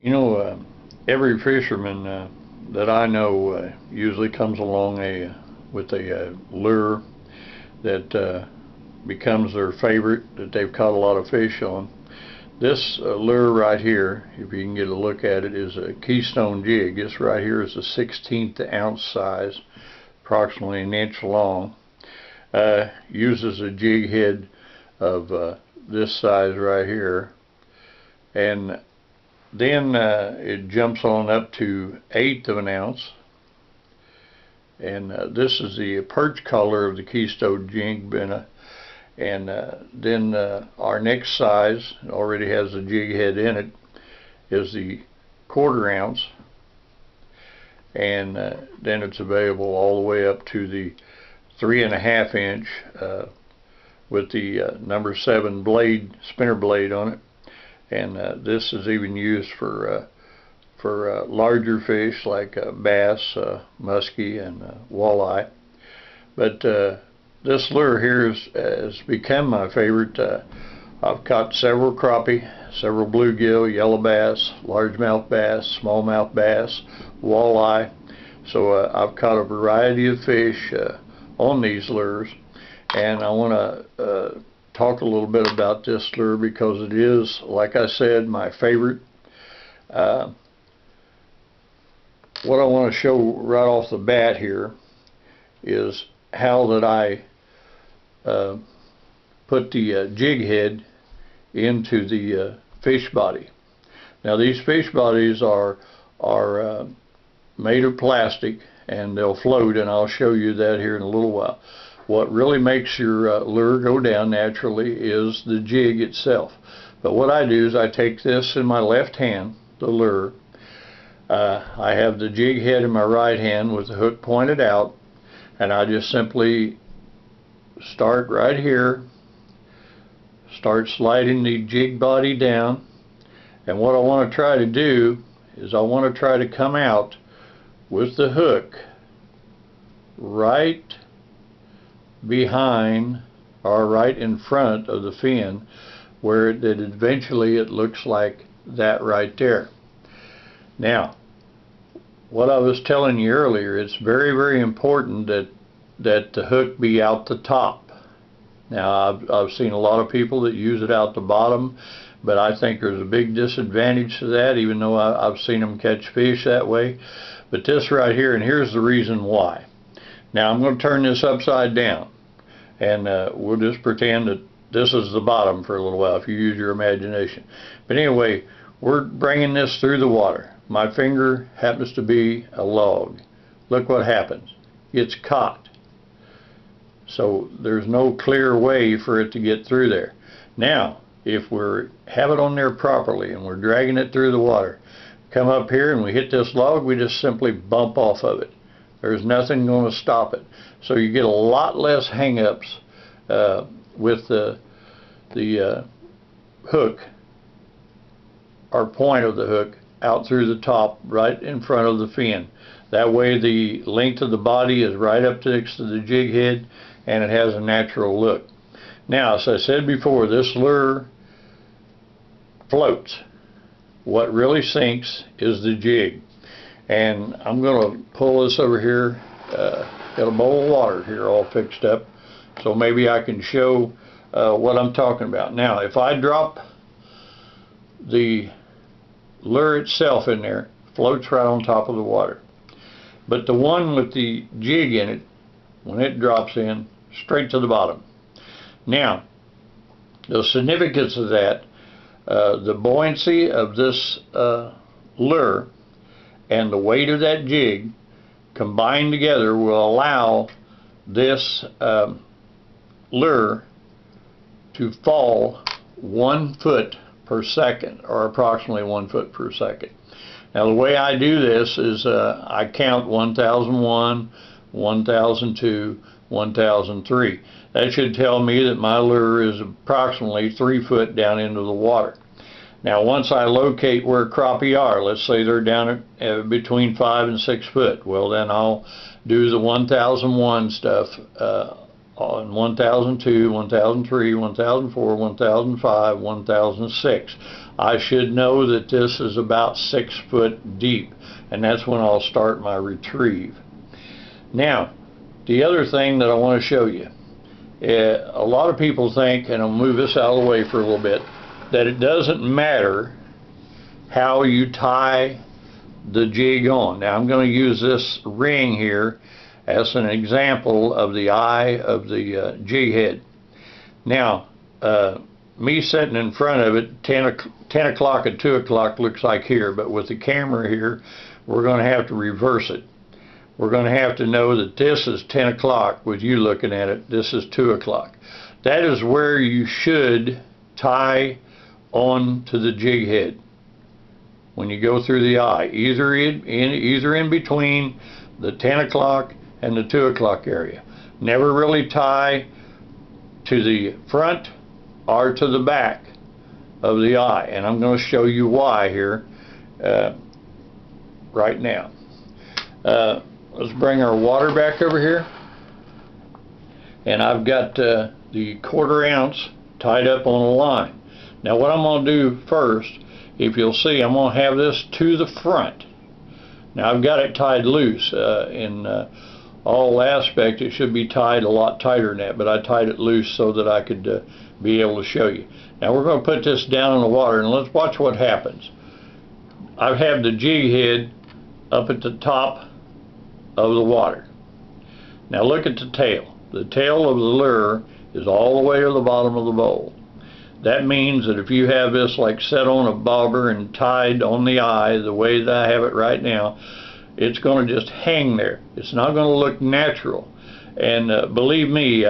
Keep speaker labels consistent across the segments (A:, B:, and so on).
A: You know, every fisherman that I know usually comes along with a lure that becomes their favorite, that they've caught a lot of fish on. This lure right here, if you can get a look at it, is a Keystone Jig. This right here is a 1/16 ounce size, approximately an inch long. Uses a jig head of this size right here, and then it jumps on up to 1/8 of an ounce, and this is the perch color of the Keystone Jig Minnow. And then our next size, already has a jig head in it, is the 1/4 ounce, and then it's available all the way up to the 3.5 inch with the number 7 blade, spinner blade on it. And this is even used for larger fish like bass, muskie, and walleye. But this lure here has become my favorite. I've caught several crappie, several bluegill, yellow bass, largemouth bass, smallmouth bass, walleye. So I've caught a variety of fish on these lures, and I want to talk a little bit about this lure because it is, like I said, my favorite. What I want to show right off the bat here is how that I put the jig head into the fish body. Now these fish bodies are made of plastic, and they'll float, and I'll show you that here in a little while. What really makes your lure go down naturally is the jig itself. But what I do is I take this in my left hand, the lure. I have the jig head in my right hand with the hook pointed out, and I just simply start right here, start sliding the jig body down. And what I want to try to do is I want to try to come out with the hook right behind or right in front of the fin, where that eventually it looks like that right there. Now, what I was telling you earlier, it's very, very important that the hook be out the top. Now, I've seen a lot of people that use it out the bottom, but I think there's a big disadvantage to that, even though I've seen them catch fish that way. But this right here, and here's the reason why. Now, I'm going to turn this upside down, and we'll just pretend that this is the bottom for a little while, if you use your imagination. But anyway, we're bringing this through the water. My finger happens to be a log. Look what happens. It's caught. So there's no clear way for it to get through there. Now, if we have it on there properly and we're dragging it through the water, come up here and we hit this log, we just simply bump off of it. There's nothing going to stop it. So you get a lot less hang-ups with the hook, or point of the hook, out through the top, right in front of the fin. That way the length of the body is right up next to the jig head, and it has a natural look. Now, as I said before, this lure floats. What really sinks is the jig. And I'm going to pull this over here. Got a bowl of water here all fixed up, so maybe I can show what I'm talking about. Now, if I drop the lure itself in there, floats right on top of the water. But the one with the jig in it, when it drops in, straight to the bottom. Now, the significance of that, the buoyancy of this lure and the weight of that jig combined together will allow this lure to fall 1 foot per second, or approximately 1 foot per second. Now, the way I do this is I count 1001, 1002, 1003. That should tell me that my lure is approximately 3 foot down into the water. Now, once I locate where crappie are, let's say they're down at between 5 and 6 foot, well, then I'll do the 1001 stuff on 1002, 1003, 1004, 1005, 1006. I should know that this is about 6 foot deep, and that's when I'll start my retrieve. Now, the other thing that I want to show you, a lot of people think, and I'll move this out of the way for a little bit, that it doesn't matter how you tie the jig on. Now, I'm going to use this ring here as an example of the eye of the jig head. Now, me sitting in front of it, 10 o'clock and 2 o'clock looks like here, but with the camera here, we're going to have to reverse it. We're going to have to know that this is 10 o'clock with you looking at it, this is 2 o'clock. That is where you should tie on to the jig head when you go through the eye, either in between the 10 o'clock and the 2 o'clock area. Never really tie to the front or to the back of the eye, and I'm going to show you why here right now. Let's bring our water back over here, and I've got the 1/4 ounce tied up on a line. Now what I'm going to do first, if you'll see, I'm going to have this to the front. Now I've got it tied loose. In all aspects it should be tied a lot tighter than that, but I tied it loose so that I could be able to show you. Now we're going to put this down in the water, and let's watch what happens. I have the jig head up at the top of the water. Now look at the tail. The tail of the lure is all the way to the bottom of the bowl. That means that if you have this like set on a bobber and tied on the eye the way that I have it right now, it's going to just hang there. It's not going to look natural. And believe me,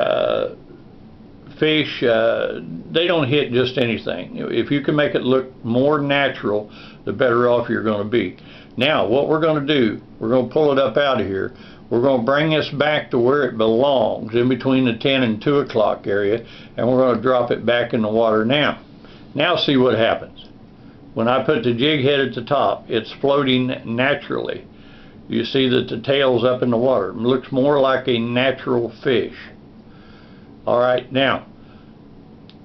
A: fish, they don't hit just anything. If you can make it look more natural, the better off you're going to be. Now what we're going to do, we're going to pull it up out of here. We're going to bring this back to where it belongs, in between the 10 and 2 o'clock area, and we're going to drop it back in the water now. Now see what happens. When I put the jig head at the top, it's floating naturally. You see that the tail's up in the water. It looks more like a natural fish. Alright, now,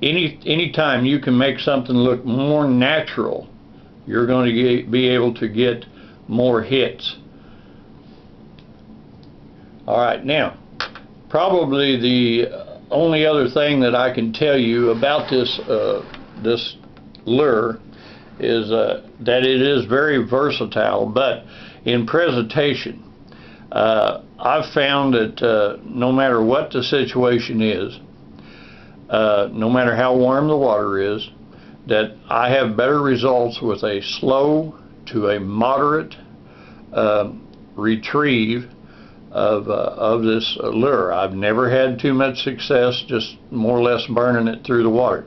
A: anytime you can make something look more natural, you're going to be able to get more hits. Alright, now, probably the only other thing that I can tell you about this this lure is that it is very versatile, but in presentation, I've found that no matter what the situation is, no matter how warm the water is, that I have better results with a slow to a moderate retrieve of this lure. I've never had too much success, just more or less burning it through the water.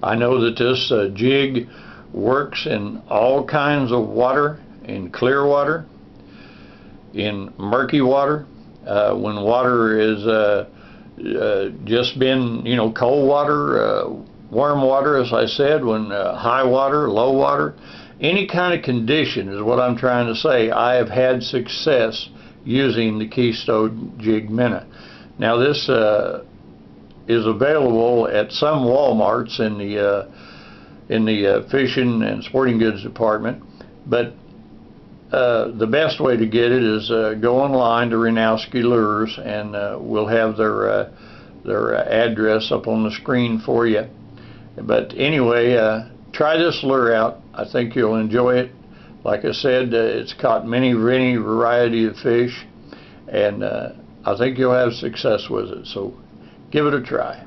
A: I know that this jig works in all kinds of water, in clear water, in murky water, when water is just been, you know, cold water, warm water, as I said, when high water, low water, any kind of condition is what I'm trying to say. I have had success using the Keystone Jig Minnow. Now this is available at some Walmarts in the fishing and sporting goods department, but the best way to get it is go online to Renowski Lures, and we'll have their address up on the screen for you. But anyway, try this lure out. I think you'll enjoy it. Like I said, it's caught many variety of fish, and I think you'll have success with it. So give it a try.